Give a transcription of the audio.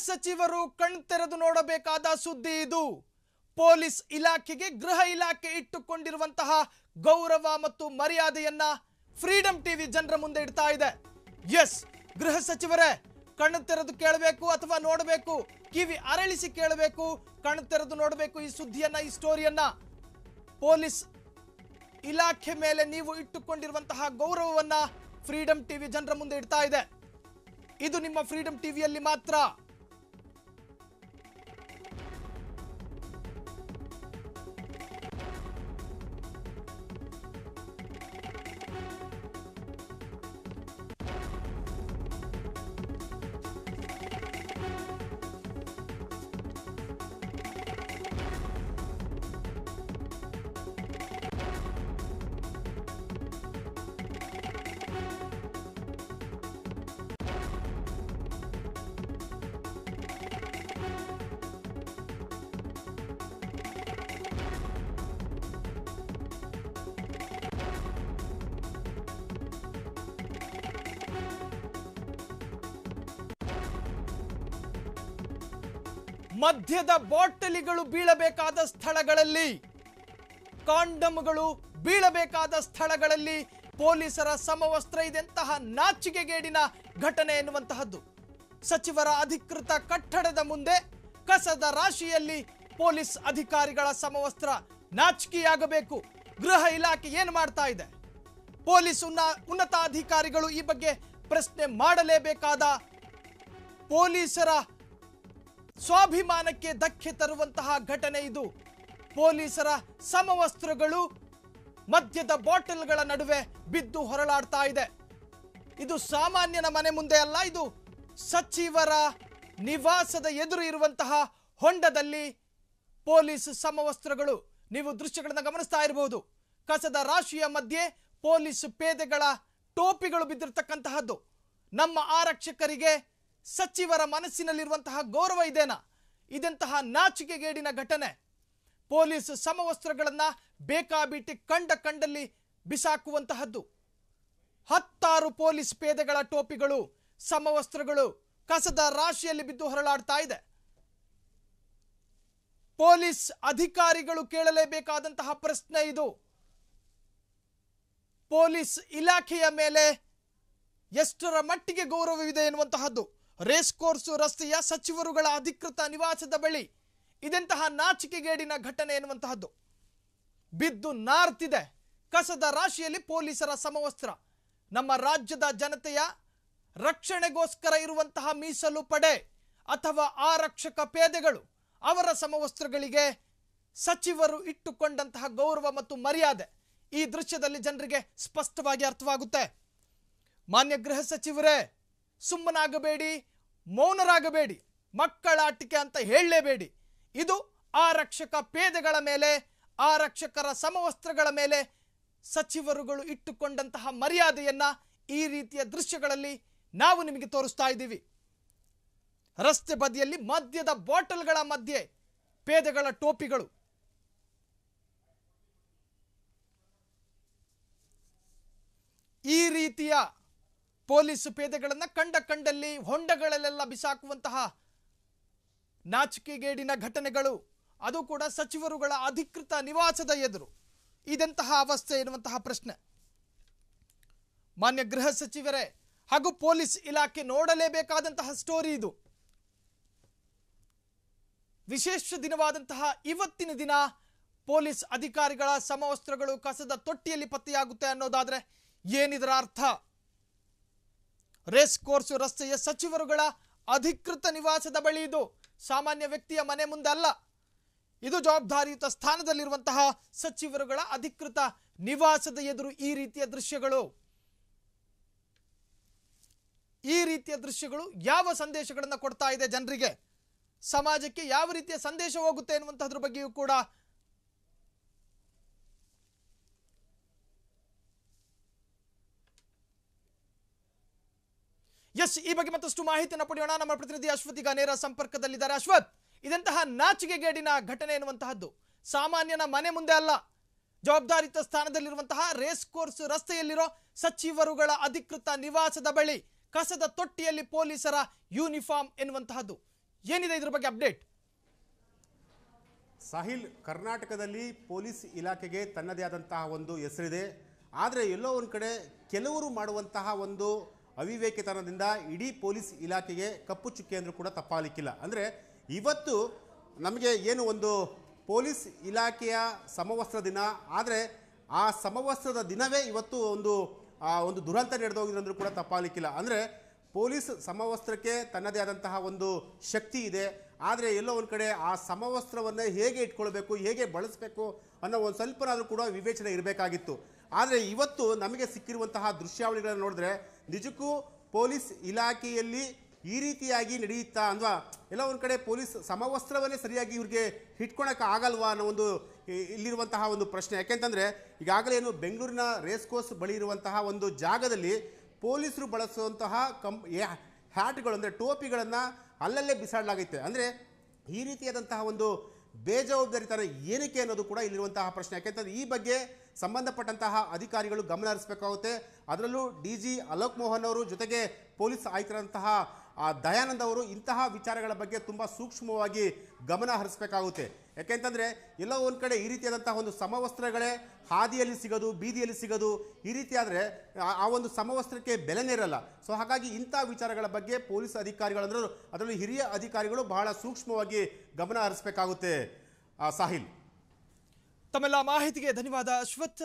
ಸಚಿವರು ಕಣ್ತೆರೆದು ನೋಡಬೇಕಾದ ಸುದ್ದಿ ಇದು. ಪೊಲೀಸ್ ಇಲಾಖೆಗೆ ಗೃಹ ಇಲಾಖೆ ಇಟ್ಟುಕೊಂಡಿರುವಂತಹ ಗೌರವ ಮತ್ತು ಮರ್ಯಾದೆಯನ್ನ ಫ್ರೀಡಂ ಟಿವಿ ಜನರ ಮುಂದೆ ಇಡ್ತಾ ಇದೆ. ಎಸ್, ಗೃಹ ಸಚಿವರೇ, ಕಣ್ತೆರೆದು ಕೇಳಬೇಕು ಅಥವಾ ನೋಡಬೇಕು, ಕಿವಿ ಅರಳಿಸಿ ಕೇಳಬೇಕು, ಕಣ್ತೆರೆದು ನೋಡಬೇಕು ಈ ಸುದ್ದಿಯನ್ನ, ಈ ಸ್ಟೋರಿಯನ್ನ. ಪೊಲೀಸ್ ಇಲಾಖೆ ಮೇಲೆ ನೀವು ಇಟ್ಟುಕೊಂಡಿರುವಂತಹ ಗೌರವವನ್ನ ಫ್ರೀಡಂ ಟಿವಿ ಜನರ ಮುಂದೆ ಇಡ್ತಾ ಇದೆ. ಇದು ನಿಮ್ಮ ಫ್ರೀಡಂ ಟಿವಿಯಲ್ಲಿ ಮಾತ್ರ. ಮದ್ಯದ ಬಾಟಲಿಗಳು ಬೀಳಬೇಕಾದ ಸ್ಥಳಗಳಲ್ಲಿ, ಕಾಂಡಮ್ಗಳು ಬೀಳಬೇಕಾದ ಸ್ಥಳಗಳಲ್ಲಿ ಪೊಲೀಸರ ಸಮವಸ್ತ್ರ ಇದೆಂತಹ ನಾಚಿಕೆಗೇಡಿನ ಘಟನೆ ಎನ್ನುವಂತಹದ್ದು. ಸಚಿವರ ಅಧಿಕೃತ ಕಟ್ಟಡದ ಮುಂದೆ ಕಸದ ರಾಶಿಯಲ್ಲಿ ಪೊಲೀಸ್ ಅಧಿಕಾರಿಗಳ ಸಮವಸ್ತ್ರ. ನಾಚಿಕೆಯಾಗಬೇಕು. ಗೃಹ ಇಲಾಖೆ ಏನು ಮಾಡ್ತಾ ಇದೆ? ಪೊಲೀಸ್ ಉನ್ನತ ಅಧಿಕಾರಿಗಳು ಈ ಬಗ್ಗೆ ಪ್ರಶ್ನೆ ಮಾಡಲೇಬೇಕಾದ, ಪೊಲೀಸರ ಸ್ವಾಭಿಮಾನಕ್ಕೆ ಧಕ್ಕೆ ತರುವಂತಹ ಘಟನೆ ಇದು. ಪೊಲೀಸರ ಸಮವಸ್ತ್ರಗಳು ಮದ್ಯದ ಬಾಟಲ್ಗಳ ನಡುವೆ ಬಿದ್ದು ಹೊರಳಾಡ್ತಾ ಇದೆ. ಇದು ಸಾಮಾನ್ಯನ ಮನೆ ಮುಂದೆ ಅಲ್ಲ, ಇದು ಸಚಿವರ ನಿವಾಸದ ಎದುರು ಇರುವಂತಹ ಹೊಂಡದಲ್ಲಿ ಪೊಲೀಸ್ ಸಮವಸ್ತ್ರಗಳು. ನೀವು ದೃಶ್ಯಗಳನ್ನು ಗಮನಿಸ್ತಾ ಇರಬಹುದು. ಕಸದ ರಾಶಿಯ ಮಧ್ಯೆ ಪೊಲೀಸ್ ಪೇದೆಗಳ ಟೋಪಿಗಳು ಬಿದ್ದಿರತಕ್ಕಂತಹದ್ದು. ನಮ್ಮ ಆರಕ್ಷಕರಿಗೆ ಸಚಿವರ ಮನಸ್ಸಿನಲ್ಲಿರುವಂತಹ ಗೌರವ ಇದೇನಾ? ಇದೆಂತಹ ನಾಚಿಕೆಗೇಡಿನ ಘಟನೆ. ಪೊಲೀಸ್ ಸಮವಸ್ತ್ರಗಳನ್ನ ಬೇಕಾಬಿಟ್ಟಿ ಕಂಡಲ್ಲಿ ಬಿಸಾಕುವಂತಹದ್ದು. 10 ಪೊಲೀಸ್ ಪೇದೆಗಳ ಟೋಪಿಗಳು, ಸಮವಸ್ತ್ರಗಳು ಕಸದ ರಾಶಿಯಲ್ಲಿ ಬಿದ್ದು ಹೊರಳಾಡ್ತಾ ಇದೆ. ಪೊಲೀಸ್ ಅಧಿಕಾರಿಗಳು ಕೇಳಲೇಬೇಕಾದಂತಹ ಪ್ರಶ್ನೆ ಇದು. ಪೊಲೀಸ್ ಇಲಾಖೆಯ ಮೇಲೆ ಎಷ್ಟರ ಮಟ್ಟಿಗೆ ಗೌರವವಿದೆ ಎನ್ನುವಂತಹದ್ದು. ರೇಸ್ ಕೋರ್ಸ್ ರಸ್ತೆಯ ಸಚಿವರುಗಳ ಅಧಿಕೃತ ನಿವಾಸದ ಬಳಿ ಇದೆಂತಹ ನಾಚಿಕೆಗೇಡಿನ ಘಟನೆ ಎನ್ನುವಂತಹದ್ದು. ಬಿದ್ದು ನಾರ್ತಿದೆ ಕಸದ ರಾಶಿಯಲ್ಲಿ ಪೊಲೀಸರ ಸಮವಸ್ತ್ರ. ನಮ್ಮ ರಾಜ್ಯದ ಜನತೆಯ ರಕ್ಷಣೆಗೋಸ್ಕರ ಇರುವಂತಹ ಮೀಸಲು ಪಡೆ ಅಥವಾ ಆರಕ್ಷಕ ಪೇದೆಗಳು, ಅವರ ಸಮವಸ್ತ್ರಗಳಿಗೆ ಸಚಿವರು ಇಟ್ಟುಕೊಂಡಂತಹ ಗೌರವ ಮತ್ತು ಮರ್ಯಾದೆ ಈ ದೃಶ್ಯದಲ್ಲಿ ಜನರಿಗೆ ಸ್ಪಷ್ಟವಾಗಿ ಅರ್ಥವಾಗುತ್ತೆ. ಮಾನ್ಯ ಗೃಹ ಸಚಿವರೇ, ಸುಮ್ಮನಾಗಬೇಡಿ, ಮೌನರಾಗಬೇಡಿ, ಮಕ್ಕಳಾಟಿಕೆ ಅಂತ ಹೇಳಲೇಬೇಡಿ. ಇದು ಆರಕ್ಷಕ ಪೇದೆಗಳ ಮೇಲೆ, ಆರಕ್ಷಕರ ಸಮವಸ್ತ್ರಗಳ ಮೇಲೆ ಸಚಿವರುಗಳು ಇಟ್ಟುಕೊಂಡಂತಹ ಮರ್ಯಾದೆಯನ್ನ ಈ ರೀತಿಯ ದೃಶ್ಯಗಳಲ್ಲಿ ನಾವು ನಿಮಗೆ ತೋರಿಸ್ತಾ ಇದ್ದೀವಿ. ರಸ್ತೆ ಬದಿಯಲ್ಲಿ ಮದ್ಯದ ಬಾಟಲ್ಗಳ ಮಧ್ಯೆ ಪೇದೆಗಳ ಟೋಪಿಗಳು. ಈ ರೀತಿಯ ಪೊಲೀಸ್ ಪೇದೆಗಳನ್ನು ಕಂಡಲ್ಲಿ ಹೊಂಡಗಳಲ್ಲೆಲ್ಲ ಬಿಸಾಕುವಂತಹ ನಾಚಿಕೆಗೇಡಿನ ಘಟನೆಗಳು, ಅದು ಕೂಡ ಸಚಿವರುಗಳ ಅಧಿಕೃತ ನಿವಾಸದ ಎದುರು. ಇದೆಂತಹ ಅವಸ್ಥೆ ಎನ್ನುವಂತಹ ಪ್ರಶ್ನೆ. ಮಾನ್ಯ ಗೃಹ ಸಚಿವರೇ ಹಾಗೂ ಪೊಲೀಸ್ ಇಲಾಖೆ ನೋಡಲೇಬೇಕಾದಂತಹ ಸ್ಟೋರಿ ಇದು. ವಿಶೇಷ ದಿನವಾದಂತಹ ಇವತ್ತಿನ ದಿನ ಪೊಲೀಸ್ ಅಧಿಕಾರಿಗಳ ಸಮವಸ್ತ್ರಗಳು ಕಸದ ತೊಟ್ಟಿಯಲ್ಲಿ ಪತ್ತೆಯಾಗುತ್ತೆ ಅನ್ನೋದಾದ್ರೆ ಏನಿದರ ಅರ್ಥ? ರೇಸ್ ಕೋರ್ಸ್ ರಸ್ತೆಯ ಸಚಿವರುಗಳ ಅಧಿಕೃತ ನಿವಾಸದ ಬಳಿ, ಇದು ಸಾಮಾನ್ಯ ವ್ಯಕ್ತಿಯ ಮನೆ ಮುಂದೆ ಅಲ್ಲ, ಇದು ಜವಾಬ್ದಾರಿಯುತ ಸ್ಥಾನದಲ್ಲಿರುವಂತಹ ಸಚಿವರುಗಳ ಅಧಿಕೃತ ನಿವಾಸದ ಎದುರು ಈ ರೀತಿಯ ದೃಶ್ಯಗಳು. ಈ ರೀತಿಯ ದೃಶ್ಯಗಳು ಯಾವ ಸಂದೇಶಗಳನ್ನು ಕೊಡ್ತಾ ಇದೆ ಜನರಿಗೆ, ಸಮಾಜಕ್ಕೆ ಯಾವ ರೀತಿಯ ಸಂದೇಶ ಹೋಗುತ್ತೆ ಎನ್ನುವಂತಹದ್ರ ಬಗ್ಗೆಯೂ ಕೂಡ ಎಸ್, ಈ ಬಗ್ಗೆ ಮತ್ತಷ್ಟು ಮಾಹಿತಿಯನ್ನು ಪಡೆಯೋಣ. ನಮ್ಮ ಪ್ರತಿನಿಧಿ ಅಶ್ವಥ್ ಈಗ ನೇರ ಸಂಪರ್ಕದಲ್ಲಿದ್ದಾರೆ. ಅಶ್ವಥ್, ಇದೆಂತಹ ನಾಚಿಕೆಗೇಡಿನ ಘಟನೆ ಎನ್ನುವಂತಹದ್ದು ಸಾಮಾನ್ಯನ ಮನೆ ಮುಂದೆ ಅಲ್ಲ, ಜವಾಬ್ದಾರಿತ ಸ್ಥಾನದಲ್ಲಿರುವಂತಹ ರೇಸ್ ಕೋರ್ಸ್ ರಸ್ತೆಯಲ್ಲಿರೋ ಸಚಿವರುಗಳ ಅಧಿಕೃತ ನಿವಾಸದ ಬಳಿ ಕಸದ ತೊಟ್ಟಿಯಲ್ಲಿ ಪೊಲೀಸರ ಯೂನಿಫಾರ್ಮ್ ಎನ್ನುವಂತಹದ್ದು. ಏನಿದೆ ಇದ್ರ ಬಗ್ಗೆ ಅಪ್ಡೇಟ್? ಸಾಹಿಲ್, ಕರ್ನಾಟಕದಲ್ಲಿ ಪೊಲೀಸ್ ಇಲಾಖೆಗೆ ತನ್ನದೇ ಆದಂತಹ ಒಂದು ಹೆಸರಿದೆ. ಆದರೆ ಎಲ್ಲೋ ಒಂದು ಕಡೆ ಕೆಲವರು ಮಾಡುವಂತಹ ಒಂದು ಅವಿವೇಕಿತನದಿಂದ ಇಡೀ ಪೊಲೀಸ್ ಇಲಾಖೆಗೆ ಕಪ್ಪು ಚುಕ್ಕೆ ಅಂದರೂ ಕೂಡ ತಪ್ಪಾಗಲಿಕ್ಕಿಲ್ಲ. ಅಂದರೆ ಇವತ್ತು ನಮಗೆ ಏನು ಒಂದು ಪೊಲೀಸ್ ಇಲಾಖೆಯ ಸಮವಸ್ತ್ರ ದಿನ, ಆದರೆ ಆ ಸಮವಸ್ತ್ರದ ದಿನವೇ ಇವತ್ತು ಒಂದು ದುರಂತ ನಡೆದೋಗಿದ್ರಂದ್ರೂ ಕೂಡ ತಪ್ಪಾಗಲಿಕ್ಕಿಲ್ಲ. ಅಂದರೆ ಪೊಲೀಸ್ ಸಮವಸ್ತ್ರಕ್ಕೆ ತನ್ನದೇ ಆದಂತಹ ಒಂದು ಶಕ್ತಿ ಇದೆ. ಆದರೆ ಎಲ್ಲೋ ಒಂದು ಕಡೆ ಆ ಸಮವಸ್ತ್ರವನ್ನು ಹೇಗೆ ಇಟ್ಕೊಳ್ಬೇಕು, ಹೇಗೆ ಬಳಸಬೇಕು ಅನ್ನೋ ಒಂದು ಸ್ವಲ್ಪನಾದರೂ ಕೂಡ ವಿವೇಚನೆ ಇರಬೇಕಾಗಿತ್ತು. ಆದರೆ ಇವತ್ತು ನಮಗೆ ಸಿಕ್ಕಿರುವಂತಹ ದೃಶ್ಯಾವಳಿಗಳನ್ನು ನೋಡಿದ್ರೆ ನಿಜಕ್ಕೂ ಪೊಲೀಸ್ ಇಲಾಖೆಯಲ್ಲಿ ಈ ರೀತಿಯಾಗಿ ನಡೆಯುತ್ತಾ ಅಥವಾ ಎಲ್ಲ ಒಂದು ಕಡೆ ಪೊಲೀಸ್ ಸಮವಸ್ತ್ರವನ್ನೇ ಸರಿಯಾಗಿ ಇವ್ರಿಗೆ ಇಟ್ಕೊಳಕ್ಕೆ ಆಗಲ್ವಾ ಅನ್ನೋ ಒಂದು ಇಲ್ಲಿರುವಂತಹ ಒಂದು ಪ್ರಶ್ನೆ. ಯಾಕೆಂತಂದರೆ ಈಗಾಗಲೇ ಏನು ಬೆಂಗಳೂರಿನ ರೇಸ್ ಕೋರ್ಸ್ ಬಳಿ ಇರುವಂತಹ ಒಂದು ಜಾಗದಲ್ಲಿ ಪೊಲೀಸರು ಬಳಸುವಂತಹ ಹ್ಯಾಟ್ಗಳು ಅಂದರೆ ಟೋಪಿಗಳನ್ನು ಅಲ್ಲಲ್ಲೇ ಬಿಸಾಡಲಾಗೈತೆ. ಅಂದರೆ ಈ ರೀತಿಯಾದಂತಹ ಒಂದು ಬೇಜವಾಬ್ದಾರಿತನ ಏನಕ್ಕೆ ಅನ್ನೋದು ಕೂಡ ಇಲ್ಲಿರುವಂತಹ ಪ್ರಶ್ನೆ. ಯಾಕೆಂತಂದರೆ ಈ ಬಗ್ಗೆ ಸಂಬಂಧಪಟ್ಟಂತಹ ಅಧಿಕಾರಿಗಳು ಗಮನ ಹರಿಸಬೇಕಾಗುತ್ತೆ. ಅದರಲ್ಲೂ DG ಅಲೋಕ್ ಮೋಹನ್ ಅವರು ಜೊತೆಗೆ ಪೊಲೀಸ್ ಆಯುಕ್ತರಂತಹ ದಯಾನಂದ್ ಅವರು ಇಂತಹ ವಿಚಾರಗಳ ಬಗ್ಗೆ ತುಂಬ ಸೂಕ್ಷ್ಮವಾಗಿ ಗಮನ ಹರಿಸಬೇಕಾಗುತ್ತೆ. ಯಾಕೆಂತಂದರೆ ಎಲ್ಲೋ ಒಂದು ಕಡೆ ಈ ರೀತಿಯಾದಂತಹ ಒಂದು ಸಮವಸ್ತ್ರಗಳೇ ಹಾದಿಯಲ್ಲಿ ಸಿಗೋದು, ಬೀದಿಯಲ್ಲಿ ಸಿಗೋದು, ಈ ರೀತಿ ಆದರೆ ಆ ಒಂದು ಸಮವಸ್ತ್ರಕ್ಕೆ ಬೆಲೆನೇ ಇರಲ್ಲ. ಸೊ ಹಾಗಾಗಿ ಇಂಥ ವಿಚಾರಗಳ ಬಗ್ಗೆ ಪೊಲೀಸ್ ಅಧಿಕಾರಿಗಳಂದ್ರೂ ಅದರಲ್ಲಿ ಹಿರಿಯ ಅಧಿಕಾರಿಗಳು ಬಹಳ ಸೂಕ್ಷ್ಮವಾಗಿ ಗಮನ ಹರಿಸಬೇಕಾಗುತ್ತೆ. ಸಾಹಿಲ್, ತಮ್ಮೆಲ್ಲ ಮಾಹಿತಿಗೆ ಧನ್ಯವಾದ ಅಶ್ವಥ್.